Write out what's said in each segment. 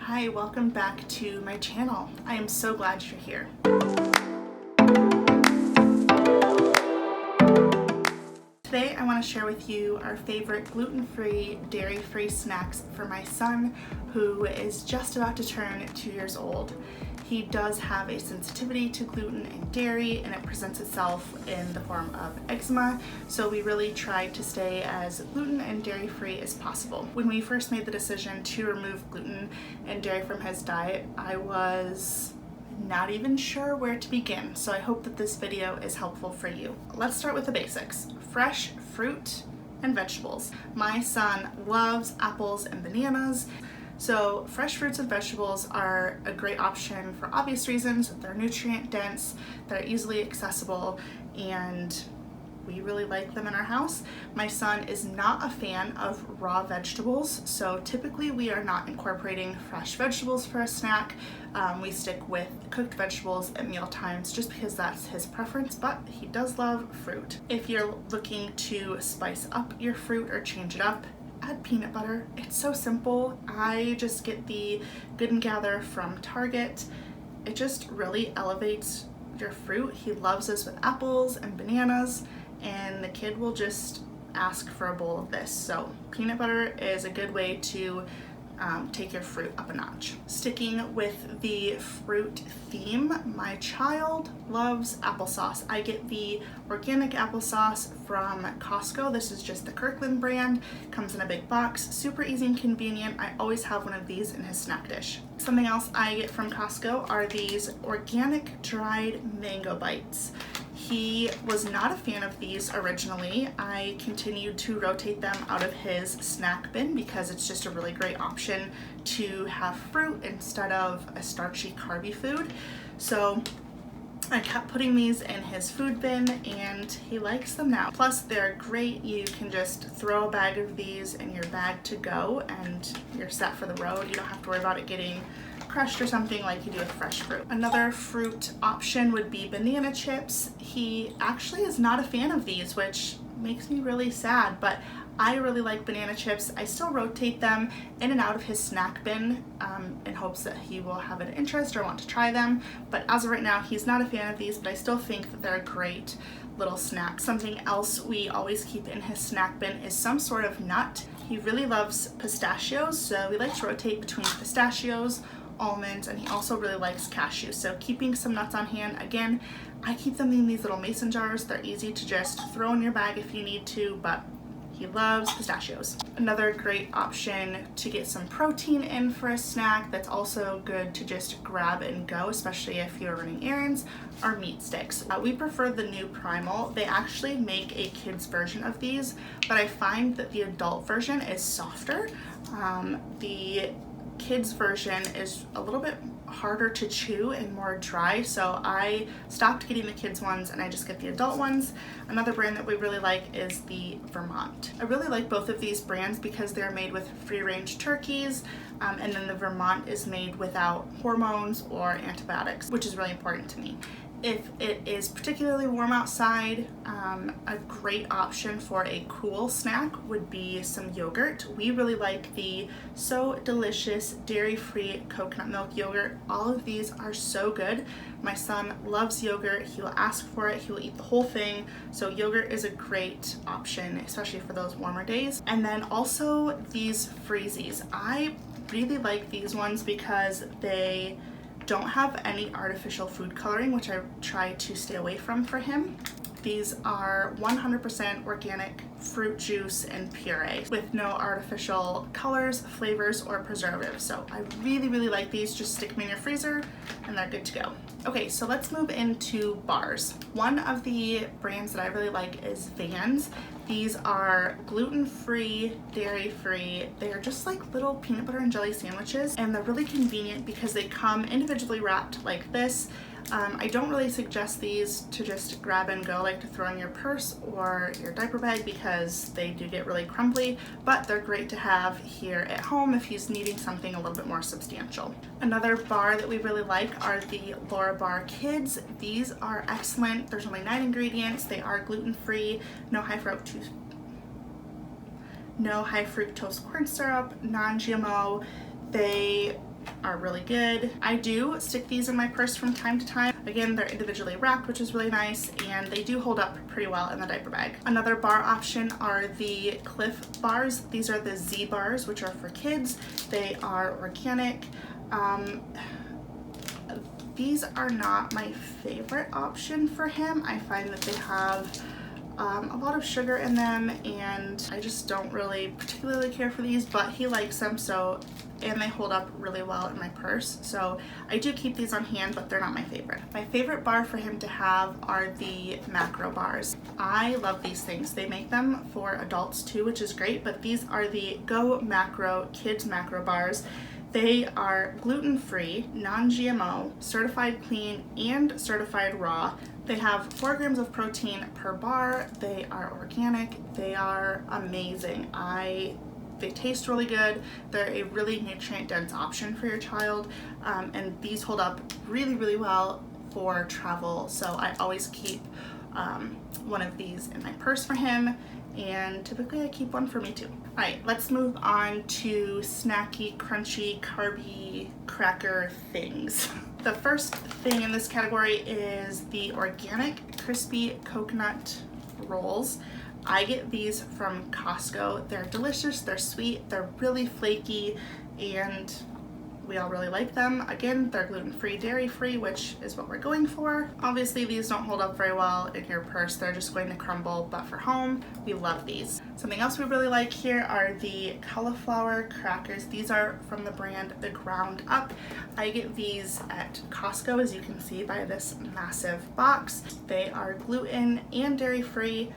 Hi, welcome back to my channel. I am so glad you're here. Today I want to share with you our favorite gluten-free, dairy-free snacks for my son who is just about to turn 2 years old. He does have a sensitivity to gluten and dairy, and it presents itself in the form of eczema, so we really tried to stay as gluten and dairy free as possible. When we first made the decision to remove gluten and dairy from his diet, I was not even sure where to begin, so I hope that this video is helpful for you. Let's start with the basics. Fresh fruit and vegetables. My son loves apples and bananas. So fresh fruits and vegetables are a great option for obvious reasons. They're nutrient dense, they're easily accessible, and we really like them in our house. My son is not a fan of raw vegetables, so typically we are not incorporating fresh vegetables for a snack. We stick with cooked vegetables at meal times just because that's his preference, but he does love fruit. If you're looking to spice up your fruit or change it up, add peanut butter. It's so simple. I just get the Good and Gather from Target. It just really elevates your fruit. He loves this with apples and bananas, and the kid will just ask for a bowl of this. So peanut butter is a good way to take your fruit up a notch. Sticking with the fruit theme, my child loves applesauce. I get the organic applesauce from Costco. This is just the Kirkland brand. Comes in a big box, super easy and convenient. I always have one of these in his snack dish. Something else I get from Costco are these organic dried mango bites. He was not a fan of these originally. I continued to rotate them out of his snack bin because it's just a really great option to have fruit instead of a starchy, carby food. So I kept putting these in his food bin and he likes them now. Plus they're great. You can just throw a bag of these in your bag to go and you're set for the road. You don't have to worry about it getting crushed or something like you do with fresh fruit. Another fruit option would be banana chips. He actually is not a fan of these, which makes me really sad, but I really like banana chips. I still rotate them in and out of his snack bin in hopes that he will have an interest or want to try them. But as of right now, he's not a fan of these, but I still think that they're a great little snack. Something else we always keep in his snack bin is some sort of nut. He really loves pistachios, so we like to rotate between pistachios, almonds, and he also really likes cashews. So keeping some nuts on hand. Again, I keep them in these little mason jars. They're easy to just throw in your bag if you need to, but he loves pistachios. Another great option to get some protein in for a snack that's also good to just grab and go, especially if you're running errands, are meat sticks. We prefer the new Primal. They actually make a kid's version of these, but I find that the adult version is softer. The kids version is a little bit harder to chew and more dry, so I stopped getting the kids ones and I just get the adult ones. Another brand that we really like is the Vermont. I really like both of these brands because they're made with free-range turkeys, and then the Vermont is made without hormones or antibiotics, which is really important to me. If it is particularly warm outside, a great option for a cool snack would be some yogurt. We really like the So Delicious dairy-free coconut milk yogurt. All of these are so good. My son loves yogurt. He will ask for it. He will eat the whole thing. So yogurt is a great option, especially for those warmer days. And then also these freezies. I really like these ones because they don't have any artificial food coloring, which I try to stay away from for him. These are 100% organic fruit juice and puree with no artificial colors, flavors, or preservatives. So I really, really like these. Just stick them in your freezer and they're good to go. Okay, so let's move into bars. One of the brands that I really like is Vans. These are gluten-free, dairy-free. They're just like little peanut butter and jelly sandwiches, and they're really convenient because they come individually wrapped like this. I don't really suggest these to just grab and go, like to throw in your purse or your diaper bag, because they do get really crumbly, but they're great to have here at home if he's needing something a little bit more substantial. Another bar that we really like are the Laura Bar Kids. These are excellent. There's only 9 ingredients. They are gluten-free, no high fructose corn syrup, non-GMO. They are really good. I do stick these in my purse from time to time. Again, they're individually wrapped, which is really nice, and they do hold up pretty well in the diaper bag. Another bar option are the Cliff bars. These are the Z bars, which are for kids. They are organic. These are not my favorite option for him. I find that they have a lot of sugar in them, and I just don't really particularly care for these, but he likes them, so, and they hold up really well in my purse, so I do keep these on hand, but they're not my favorite. My favorite bar for him to have are the macro bars. I love these things. They make them for adults too, which is great, but these are the Go Macro Kids Macro Bars. They are gluten-free, non-GMO, certified clean, and certified raw. They have 4 grams of protein per bar. They are organic. They are amazing. They taste really good. They're a really nutrient-dense option for your child, and these hold up really, really well for travel. So I always keep one of these in my purse for him, and typically I keep one for me too. All right, let's move on to snacky, crunchy, carby cracker things. The first thing in this category is the organic crispy coconut rolls. I get these from Costco. They're delicious, they're sweet, they're really flaky, and we all really like them. Again, they're gluten-free, dairy-free, which is what we're going for. Obviously, these don't hold up very well in your purse. They're just going to crumble, but for home, we love these. Something else we really like here are the cauliflower crackers. These are from the brand The Ground Up. I get these at Costco, as you can see by this massive box. They are gluten and dairy-free,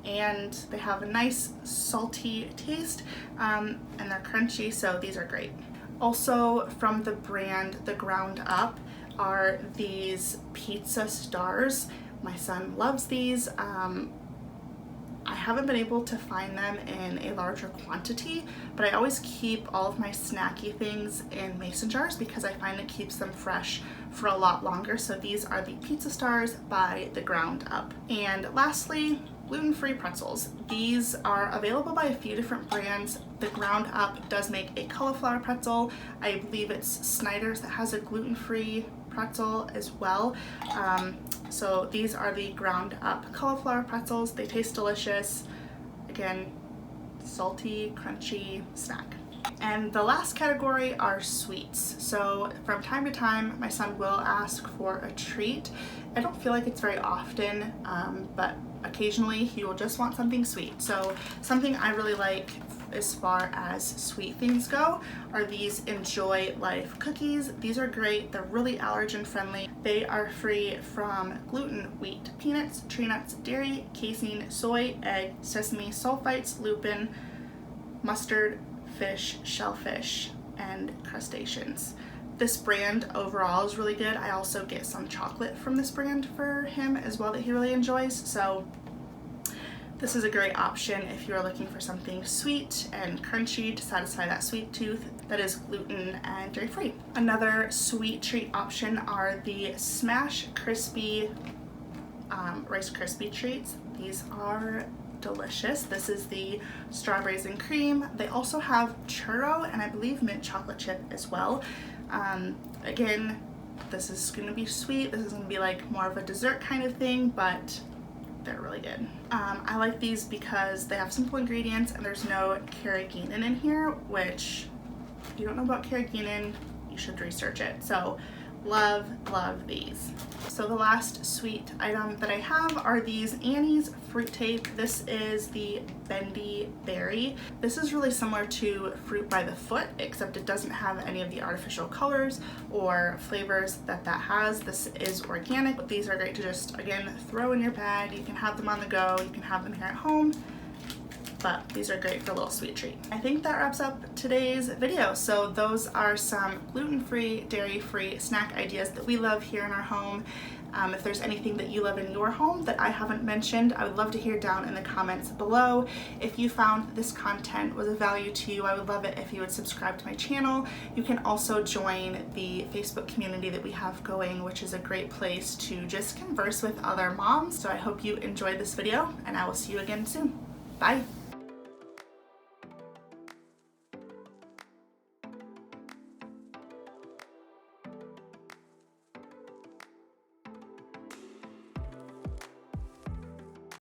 and they have a nice salty taste, and they're crunchy, so these are great. Also from the brand The Ground Up are these pizza stars. My son loves these. I haven't been able to find them in a larger quantity, but I always keep all of my snacky things in mason jars because I find it keeps them fresh for a lot longer. So these are the pizza stars by The Ground Up. And lastly, gluten-free pretzels. These are available by a few different brands. The Ground Up does make a cauliflower pretzel. I believe it's Snyder's that has a gluten-free pretzel as well. So these are the Ground Up cauliflower pretzels. They taste delicious. Again, salty, crunchy snack. And the last category are sweets. So from time to time, my son will ask for a treat. I don't feel like it's very often, but occasionally he will just want something sweet. So something I really like as far as sweet things go are these Enjoy Life cookies. These are great. They're really allergen friendly. They are free from gluten, wheat, peanuts, tree nuts, dairy, casein, soy, egg, sesame, sulfites, lupin, mustard, fish, shellfish, and crustaceans. This brand overall is really good. I also get some chocolate from this brand for him as well that he really enjoys. So this is a great option if you're looking for something sweet and crunchy to satisfy that sweet tooth that is gluten and dairy free. Another sweet treat option are the Smash Crispy Rice Krispie treats. These are delicious. This is the strawberries and cream. They also have churro and I believe mint chocolate chip as well. Again, this is going to be sweet. This is going to be like more of a dessert kind of thing, but they're really good. I like these because they have simple ingredients and there's no carrageenan in here, which if you don't know about carrageenan, you should research it. So love these. So the last sweet item that I have are these Annie's Fruit Tape. This is the Bendy Berry. This is really similar to Fruit by the Foot, except it doesn't have any of the artificial colors or flavors that has. This is organic, but these are great to just, again, throw in your bag. You can have them on the go, you can have them here at home, but these are great for a little sweet treat. I think that wraps up today's video. So those are some gluten-free, dairy-free snack ideas that we love here in our home. If there's anything that you love in your home that I haven't mentioned, I would love to hear down in the comments below. If you found this content was of value to you, I would love it if you would subscribe to my channel. You can also join the Facebook community that we have going, which is a great place to just converse with other moms. So I hope you enjoyed this video, and I will see you again soon. Bye.